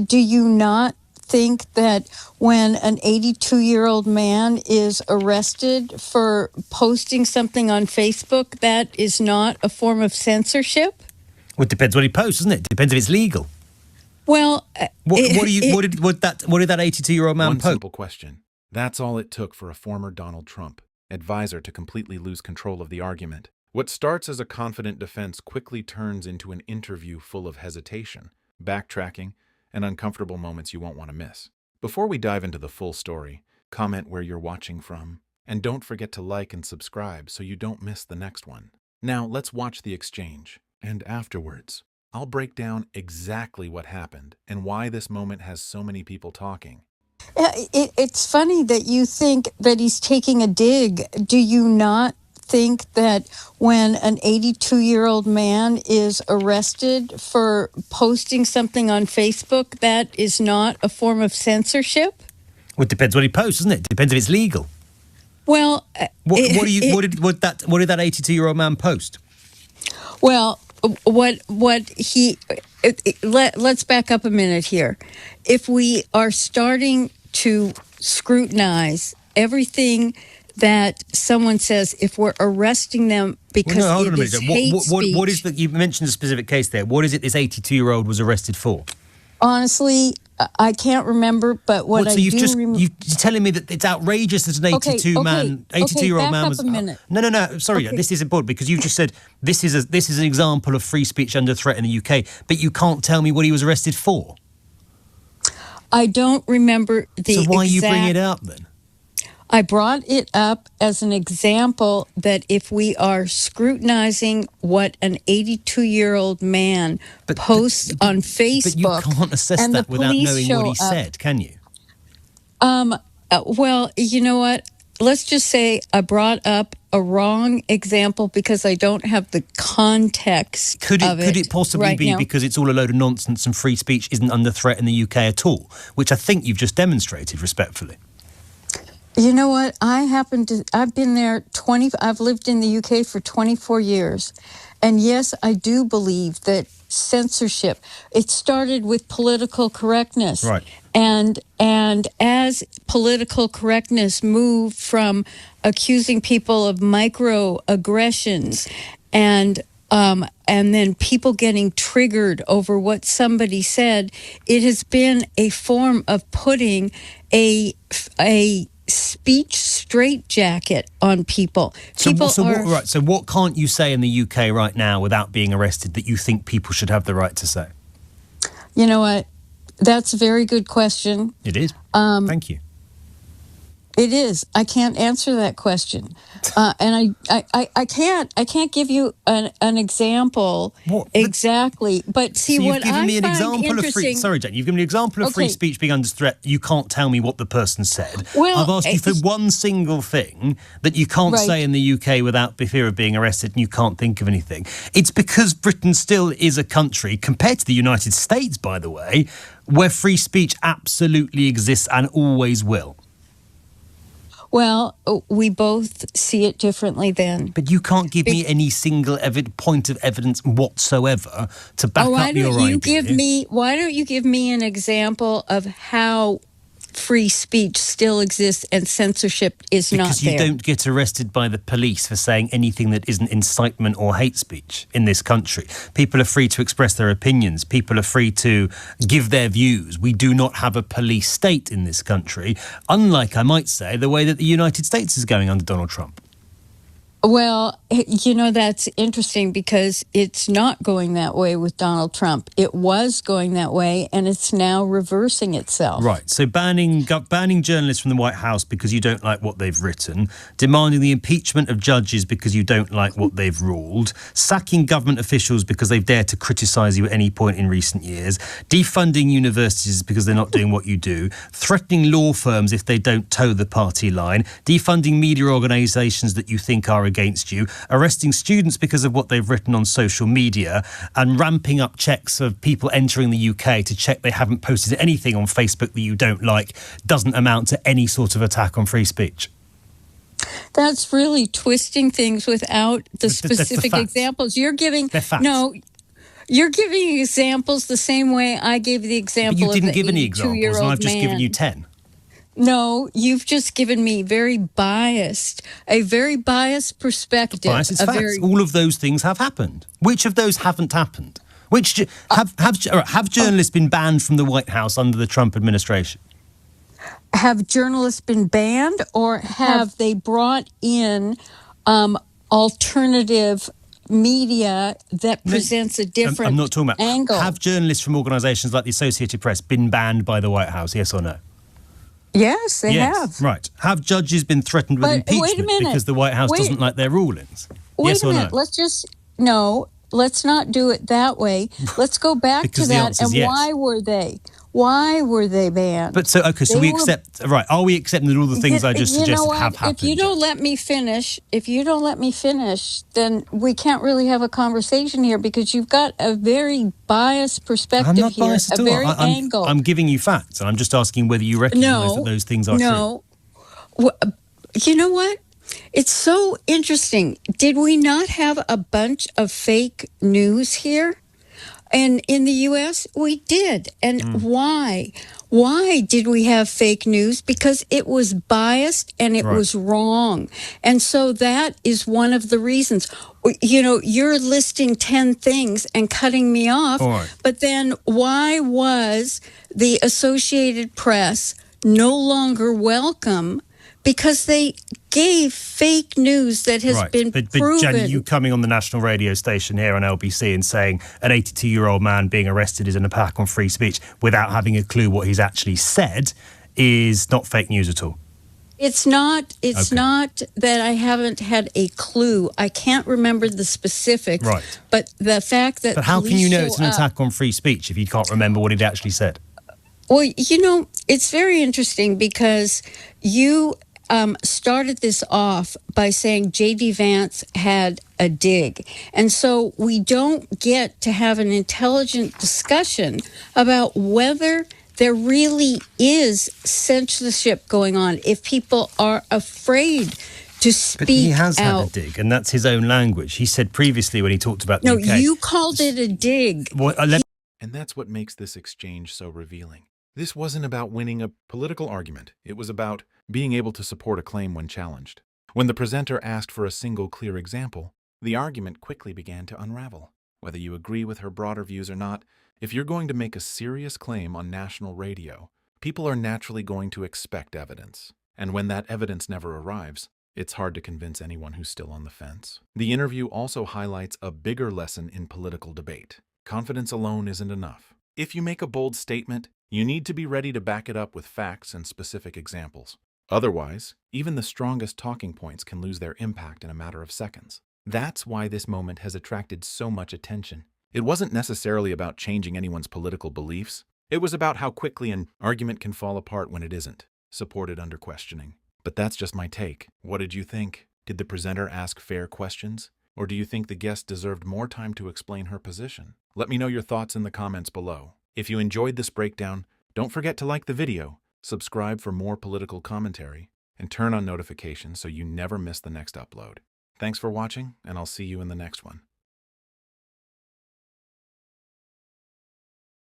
do you not think that when an 82-year-old man is arrested for posting something on Facebook, that is not a form of censorship? Well, it depends what he posts, doesn't it? It depends if it's legal. Well, what did that 82-year-old man post? One simple question. That's all it took for a former Donald Trump advisor to completely lose control of the argument. What starts as a confident defense quickly turns into an interview full of hesitation, backtracking, and uncomfortable moments you won't want to miss. Before we dive into the full story, comment where you're watching from, and don't forget to like and subscribe so you don't miss the next one. Now, let's watch the exchange, and afterwards, I'll break down exactly what happened and why this moment has so many people talking. It's funny that you think that he's taking a dig. Do you not think that when an 82-year-old man is arrested for posting something on Facebook, that is not a form of censorship? Well, it depends what he posts, doesn't it? It depends if it's legal. Well, what did that 82-year-old man post? Well, let's back up a minute here. If we are starting to scrutinize everything that someone says, if we're arresting them because it is hate speech. What is that? You mentioned a specific case there. What is it this 82-year-old was arrested for? Honestly, I can't remember, but what I do remember... You're telling me that it's outrageous that an 82-year-old man was... Back up a minute. No, sorry, this is important because you just said this is an example of free speech under threat in the UK, but you can't tell me what he was arrested for. I don't remember the So why are you bringing it up then? I brought it up as an example that if we are scrutinizing what an 82-year-old man posts on Facebook... But you can't assess that without knowing what he said, can you? Well, you know what? Let's just say I brought up a wrong example because I don't have the context of it. Could it possibly be now because it's all a load of nonsense and free speech isn't under threat in the UK at all, which I think you've just demonstrated respectfully? You know what? I've been there I've lived in the UK for 24 years. And yes, I do believe that censorship, it started with political correctness. Right. And as political correctness moved from accusing people of microaggressions and then people getting triggered over what somebody said, it has been a form of putting a speech straitjacket on people. So what can't you say in the UK right now without being arrested that you think people should have the right to say? You know what? That's a very good question. It is. Thank you. It is. I can't answer that question, and I can't give you an example exactly. But see, so what I find interesting. Sorry, Jane. You've given me an example of free speech being under threat. You can't tell me what the person said. Well, I've asked you for one single thing that you can't say in the UK without fear of being arrested, and you can't think of anything. It's because Britain still is a country, compared to the United States, by the way, where free speech absolutely exists and always will. Well, we both see it differently then. But you can't give me any single point of evidence whatsoever to back up your idea. Why don't you give me an example of how free speech still exists and censorship is not there? Because you don't get arrested by the police for saying anything that isn't incitement or hate speech in this country. People are free to express their opinions. People are free to give their views. We do not have a police state in this country, unlike, I might say, the way that the United States is going under Donald Trump. Well, you know, that's interesting because it's not going that way with Donald Trump. It was going that way, and it's now reversing itself. Right. So banning journalists from the White House because you don't like what they've written, demanding the impeachment of judges because you don't like what they've ruled, sacking government officials because they've dared to criticise you at any point in recent years, defunding universities because they're not doing what you do, threatening law firms if they don't toe the party line, defunding media organisations that you think are against you, arresting students because of what they've written on social media, and ramping up checks of people entering the UK to check they haven't posted anything on Facebook that you don't like, doesn't amount to any sort of attack on free speech. That's really twisting things without the specific examples. You're giving... They're facts. No, You're giving examples the same way I gave the But example you of didn't the give any examples, and 82-year-old I've just given you man. 10. No, you've just given me a very biased perspective. Bias, it's facts. All of those things have happened. Which of those haven't happened? Have journalists been banned from the White House under the Trump administration? Have journalists been banned, or have they brought in alternative media that presents a different I'm not talking about angle? Have journalists from organisations like the Associated Press been banned by the White House? Yes or no? Yes, they Yes, have. right. Have judges been threatened with But wait a impeachment minute. because the White House doesn't like their rulings? Wait Yes a or minute. no? Let's not do it that way. Let's go back to Because the that. answer's And yes. Why were they? Why were they banned? But so we accept, right? Are we accepting that all the things I just suggested have happened? If you don't let me finish, then we can't really have a conversation here, because you've got a very biased perspective I'm not here, biased at all. very angle. I'm giving you facts, and I'm just asking whether you recognise that those things are true. You know what? It's so interesting. Did we not have a bunch of fake news here? And in the U.S., we did. And why? Why did we have fake news? Because it was biased and it was wrong. And so that is one of the reasons. You know, you're listing 10 things and cutting me off. But then why was the Associated Press no longer welcome? Because they gave fake news that has been proven. But Jen, you coming on the national radio station here on LBC and saying an 82-year-old man being arrested is an attack on free speech without having a clue what he's actually said is not fake news at all. It's not that I haven't had a clue. I can't remember the specifics. Right. But the fact that But how can you know it's an police show up- attack on free speech if you can't remember what he'd actually said? Well, you know, it's very interesting because you started this off by saying J.D. Vance had a dig. And so we don't get to have an intelligent discussion about whether there really is censorship going on, if people are afraid to speak out. But he has had a dig, and that's his own language. He said previously when he talked about the UK... No, you called it a dig. And that's what makes this exchange so revealing. This wasn't about winning a political argument. It was about being able to support a claim when challenged. When the presenter asked for a single clear example, the argument quickly began to unravel. Whether you agree with her broader views or not, if you're going to make a serious claim on national radio, people are naturally going to expect evidence. And when that evidence never arrives, it's hard to convince anyone who's still on the fence. The interview also highlights a bigger lesson in political debate. Confidence alone isn't enough. If you make a bold statement, you need to be ready to back it up with facts and specific examples. Otherwise, even the strongest talking points can lose their impact in a matter of seconds. That's why this moment has attracted so much attention. It wasn't necessarily about changing anyone's political beliefs. It was about how quickly an argument can fall apart when it isn't supported under questioning. But that's just my take. What did you think? Did the presenter ask fair questions? Or do you think the guest deserved more time to explain her position? Let me know your thoughts in the comments below. If you enjoyed this breakdown, don't forget to like the video, subscribe for more political commentary, and turn on notifications so you never miss the next upload. Thanks for watching, and I'll see you in the next one.